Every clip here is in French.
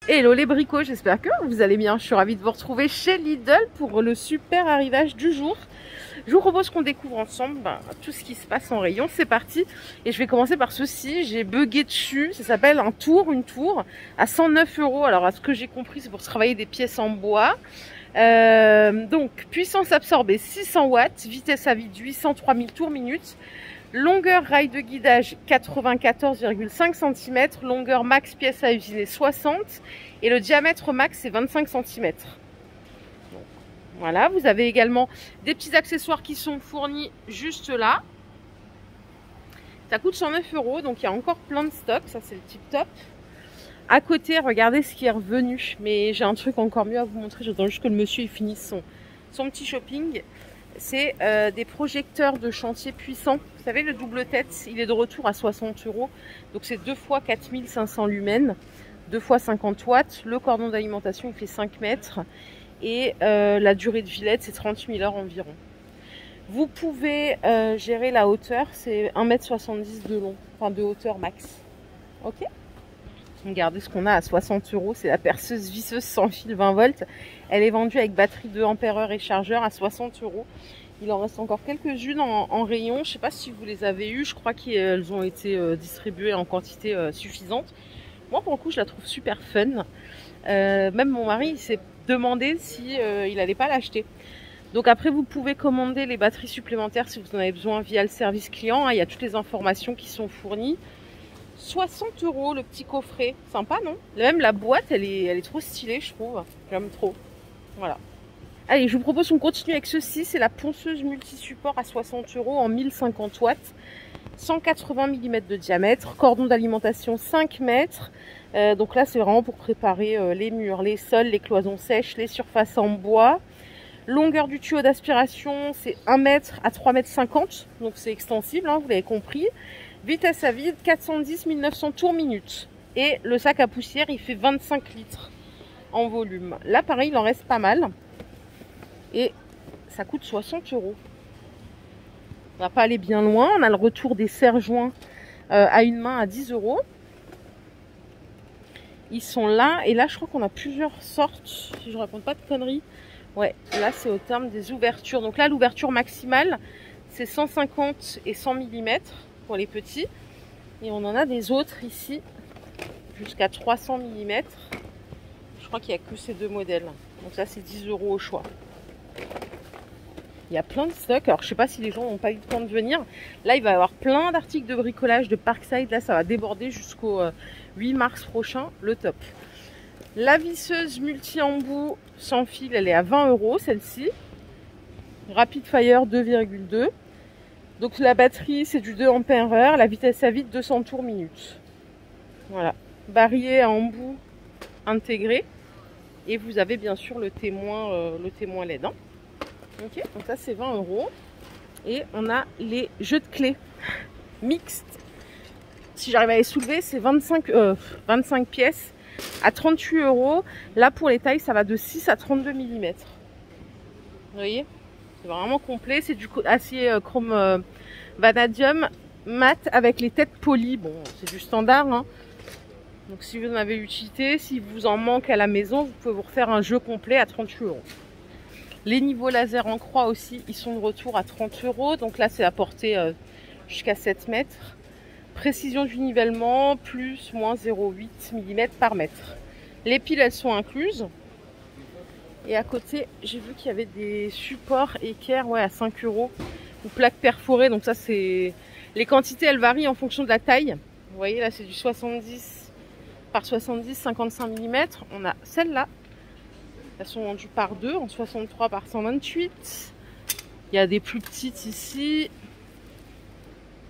Hello les bricots, j'espère que vous allez bien. Je suis ravie de vous retrouver chez Lidl pour le super arrivage du jour. Je vous propose qu'on découvre ensemble tout ce qui se passe en rayon. C'est parti. Et je vais commencer par ceci. J'ai bugué dessus. Ça s'appelle une tour à 109 €. Alors à ce que j'ai compris, c'est pour travailler des pièces en bois. Donc puissance absorbée 600 watts, vitesse à vide 803 000 tours minute. Longueur rail de guidage 94,5 cm, longueur max pièce à usiner 60 et le diamètre max c'est 25 cm. Donc, voilà, vous avez également des petits accessoires qui sont fournis juste là. Ça coûte 109 €, donc il y a encore plein de stocks, ça c'est le tip top. À côté, regardez ce qui est revenu, mais j'ai un truc encore mieux à vous montrer, j'attends juste que le monsieur il finisse son petit shopping. C'est des projecteurs de chantier puissants. Vous savez, le double tête, il est de retour à 60 €. Donc c'est 2 fois 4500 lumens, 2 fois 50 watts. Le cordon d'alimentation, il fait 5 mètres. Et la durée de vie LED, c'est 30 000 heures environ. Vous pouvez gérer la hauteur, c'est 1,70 m de long, enfin de hauteur max. Ok ? Regardez ce qu'on a à 60 €, c'est la perceuse visseuse sans fil 20 volts. Elle est vendue avec batterie 2 ampères et chargeur à 60 €. Il en reste encore quelques-unes en rayon. Je ne sais pas si vous les avez eues, je crois qu'elles ont été distribuées en quantité suffisante. Moi pour le coup je la trouve super fun. Même mon mari il s'est demandé si il n'allait pas l'acheter. Donc après vous pouvez commander les batteries supplémentaires si vous en avez besoin via le service client. Il y a toutes les informations qui sont fournies. 60 € le petit coffret, sympa non? Même la boîte elle est trop stylée je trouve, j'aime trop. Voilà. Allez, je vous propose qu'on continue avec ceci, c'est la ponceuse multi-support à 60 € en 1050 watts, 180 mm de diamètre, cordon d'alimentation 5 mètres. Donc là c'est vraiment pour préparer les murs, les sols, les cloisons sèches, les surfaces en bois. Longueur du tuyau d'aspiration c'est 1 mètre à 3,50 m, donc c'est extensible, hein, vous l'avez compris. Vitesse à vide 410 900 tours minute. Et le sac à poussière il fait 25 litres en volume. Là pareil il en reste pas mal. Et ça coûte 60 €. On va pas aller bien loin. On a le retour des serre-joints à une main à 10 €. Ils sont là. Et là je crois qu'on a plusieurs sortes. Si je raconte pas de conneries. Ouais, là c'est au terme des ouvertures. Donc là l'ouverture maximale c'est 150 et 100 mm pour les petits. Et on en a des autres ici jusqu'à 300 mm. Je crois qu'il n'y a que ces deux modèles. Donc ça c'est 10 € au choix. Il y a plein de stocks. Alors je sais pas si les gens n'ont pas eu le temps de venir. Là il va y avoir plein d'articles de bricolage de Parkside. Là ça va déborder jusqu'au 8 mars prochain. Le top. La visseuse multi-embout sans fil, elle est à 20 € celle-ci. Rapid Fire 2,2. Donc la batterie c'est du 2 ampères heure, la vitesse à vide 200 tours minute. Voilà, barillet à embout intégré. Et vous avez bien sûr le témoin LED. Hein. Ok, donc ça c'est 20 €. Et on a les jeux de clés mixtes. Si j'arrive à les soulever, c'est 25 pièces à 38 €. Là pour les tailles, ça va de 6 à 32 mm. Vous voyez? C'est vraiment complet, c'est du acier chrome vanadium mat avec les têtes polies. Bon, c'est du standard. Hein. Donc si vous en avez utilité, si vous en manque à la maison, vous pouvez vous refaire un jeu complet à 38 €. Les niveaux laser en croix aussi, ils sont de retour à 30 €. Donc là, c'est à portée jusqu'à 7 mètres. Précision du nivellement, plus, moins 0,8 mm par mètre. Les piles, elles sont incluses. Et à côté, j'ai vu qu'il y avait des supports équerres à 5 € ou plaques perforées. Donc ça, c'est les quantités, elles varient en fonction de la taille. Vous voyez, là, c'est du 70 par 70, 55 mm. On a celle-là. Elles sont vendues par 2 en 63 par 128. Il y a des plus petites ici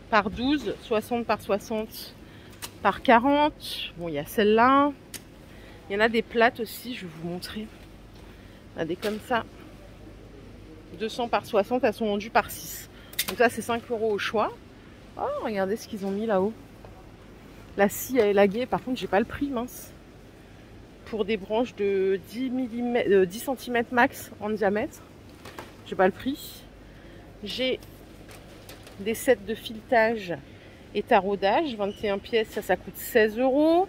par 12, 60 par 60 par 40. Bon, il y a celle-là. Il y en a des plates aussi, je vais vous montrer. Il y en a des comme ça. 200 par 60, elles sont vendues par 6. Donc ça, c'est 5 € au choix. Oh, regardez ce qu'ils ont mis là-haut. La scie est élaguée, par contre, j'ai pas le prix, mince. Pour des branches de 10 cm max en diamètre. J'ai pas le prix. J'ai des sets de filetage et taraudage, 21 pièces, ça coûte 16 €.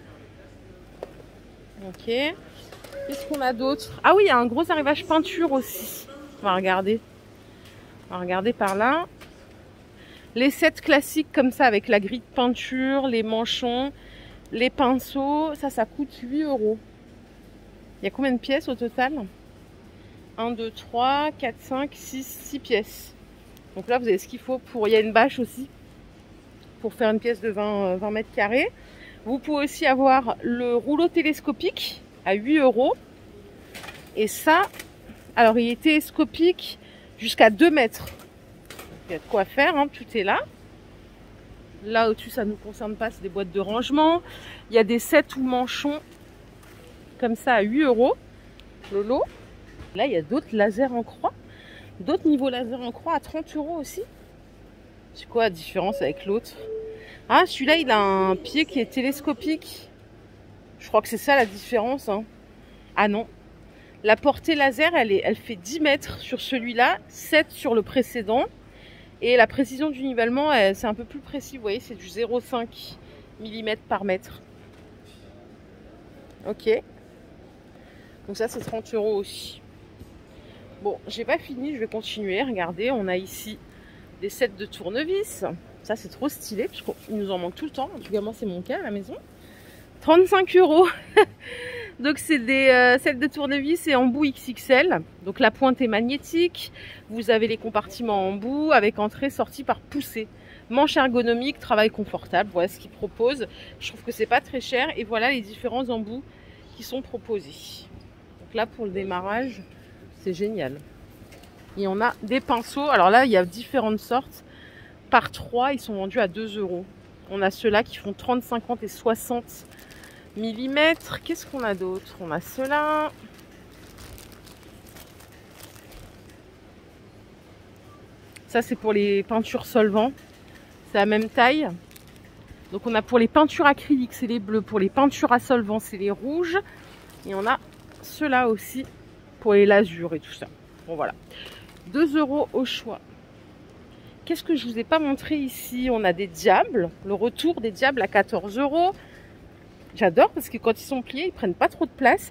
Ok. Qu'est-ce qu'on a d'autre? Ah oui, il y a un gros arrivage peinture aussi. On va regarder. On va regarder par là. Les sets classiques comme ça avec la grille de peinture, les manchons, les pinceaux. Ça coûte 8 €. Il y a combien de pièces au total? 1, 2, 3, 4, 5, 6 pièces. Donc là, vous avez ce qu'il faut pour... Il y a une bâche aussi pour faire une pièce de 20 mètres carrés. Vous pouvez aussi avoir le rouleau télescopique à 8 €. Et ça, alors il est télescopique jusqu'à 2 mètres. Il y a de quoi faire, hein, tout est là. Là au-dessus, ça ne nous concerne pas, c'est des boîtes de rangement. Il y a des sets ou manchons comme ça à 8 € le lot. Là, il y a d'autres lasers en croix. D'autres niveaux laser en croix à 30 € aussi. C'est quoi la différence avec l'autre? Ah, celui-là, il a un pied qui est télescopique. Je crois que c'est ça la différence. Hein. Ah non. La portée laser, elle fait 10 mètres sur celui-là, 7 sur le précédent. Et la précision du nivellement, c'est un peu plus précis. Vous voyez, c'est du 0,5 mm par mètre. Ok. Donc ça, c'est 30 € aussi. Bon, j'ai pas fini, je vais continuer. Regardez, on a ici des sets de tournevis. Ça, c'est trop stylé, parce qu'il nous en manque tout le temps. En tout cas, moi, c'est mon cas à la maison. 35 €. Donc, c'est des sets de tournevis et embout XXL. Donc, la pointe est magnétique. Vous avez les compartiments embout avec entrée-sortie par poussée. Manche ergonomique, travail confortable. Voilà ce qu'ils proposent. Je trouve que c'est pas très cher. Et voilà les différents embouts qui sont proposés. Donc là, pour le démarrage, c'est génial. Et on a des pinceaux. Alors là, il y a différentes sortes. Par 3, ils sont vendus à 2 €. On a ceux-là qui font 30, 50 et 60 mm. Qu'est-ce qu'on a d'autre? On a ceux-là. Ça, c'est pour les peintures solvants. C'est la même taille. Donc, on a pour les peintures acryliques, c'est les bleus. Pour les peintures à solvant, c'est les rouges. Et on a ceux-là aussi pour les lasures et tout ça. Bon, voilà. 2 € au choix. Qu'est-ce que je vous ai pas montré ici? On a des diables. Le retour des diables à 14 €. J'adore parce que quand ils sont pliés, ils prennent pas trop de place.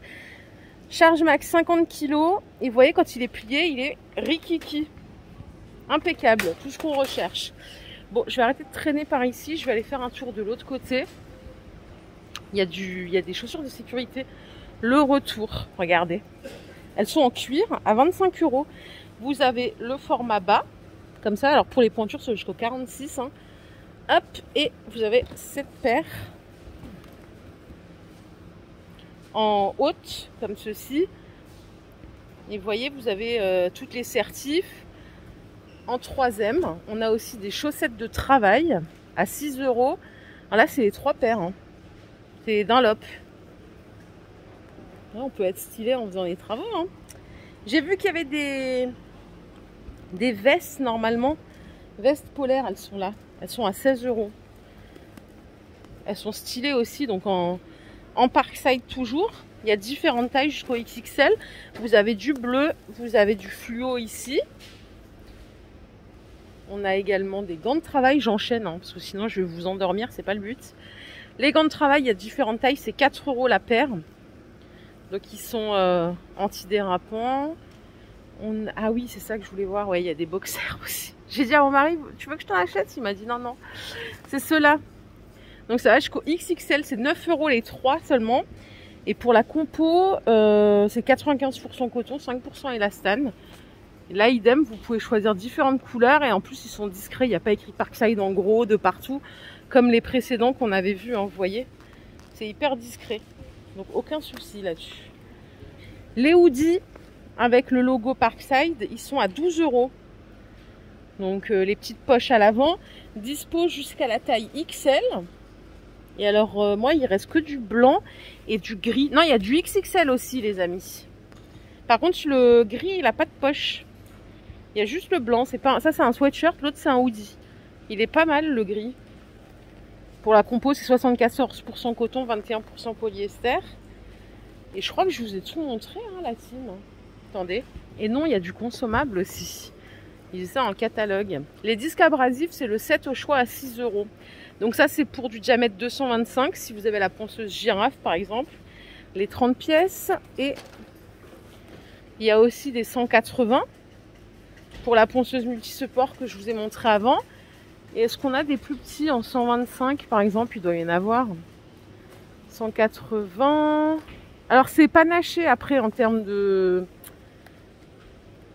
Charge max 50 kg. Et vous voyez, quand il est plié, il est rikiki. Impeccable. Tout ce qu'on recherche. Bon, je vais arrêter de traîner par ici. Je vais aller faire un tour de l'autre côté. Il y a des chaussures de sécurité. Le retour, regardez. Elles sont en cuir à 25 €. Vous avez le format bas. Comme ça, alors pour les pointures, c'est jusqu'au 46. Hein. Hop, et vous avez cette paire en haute, comme ceci. Et vous voyez, vous avez toutes les certifs. En 3e, on a aussi des chaussettes de travail à 6 €. Alors là, c'est les 3 paires. Hein. C'est Dunlop. Là, on peut être stylé en faisant les travaux. Hein. J'ai vu qu'il y avait des vestes normalement. Vestes polaires, elles sont là. Elles sont à 16 €. Elles sont stylées aussi, donc en Parkside toujours. Il y a différentes tailles jusqu'au XXL. Vous avez du bleu, vous avez du fluo ici. On a également des gants de travail. J'enchaîne, hein, parce que sinon je vais vous endormir, c'est pas le but. Les gants de travail, il y a différentes tailles. C'est 4 € la paire. Donc ils sont antidérapants. Ah oui, c'est ça que je voulais voir. Ouais, il y a des boxers aussi. J'ai dit à mon mari, tu veux que je t'en achète? Il m'a dit non, non. C'est ceux-là. Donc ça va jusqu'au XXL, c'est 9 € les 3 seulement. Et pour la compo, c'est 95% coton, 5% élastane. Et là, idem, vous pouvez choisir différentes couleurs. Et en plus, ils sont discrets. Il n'y a pas écrit Parkside en gros, de partout. Comme les précédents qu'on avait vus, hein, vous voyez. C'est hyper discret. Donc aucun souci là-dessus. Les hoodies avec le logo Parkside, ils sont à 12 €. Donc les petites poches à l'avant, dispo jusqu'à la taille XL. Et alors moi, il reste que du blanc et du gris. Non, il y a du XXL aussi, les amis. Par contre, le gris, il n'a pas de poche. Il y a juste le blanc. C'est pas ça, c'est un sweatshirt. L'autre, c'est un hoodie. Il est pas mal, le gris. Pour la compo, c'est 74% coton, 21% polyester. Et je crois que je vous ai tout montré, hein, la team. Attendez. Et non, il y a du consommable aussi. Ils disent ça en catalogue. Les disques abrasifs, c'est le 7 au choix à 6 €. Donc ça, c'est pour du diamètre 225, si vous avez la ponceuse girafe, par exemple. les 30 pièces. Et il y a aussi des 180 pour la ponceuse multi-support que je vous ai montré avant. Et est-ce qu'on a des plus petits en 125 par exemple? Il doit y en avoir. 180. Alors c'est panaché après en termes de...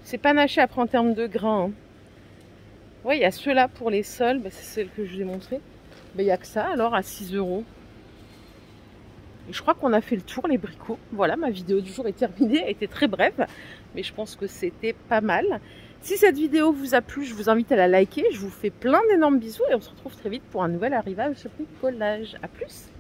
C'est panaché après en termes de grains. Hein. Ouais, il y a ceux-là pour les sols. Bah, c'est celle que je vous ai montré. Bah, il n'y a que ça alors à 6 €. Et je crois qu'on a fait le tour les bricots. Voilà, ma vidéo du jour est terminée. Elle était très brève, mais je pense que c'était pas mal. Si cette vidéo vous a plu, je vous invite à la liker. Je vous fais plein d'énormes bisous et on se retrouve très vite pour un nouvel arrivage bricolage. À plus!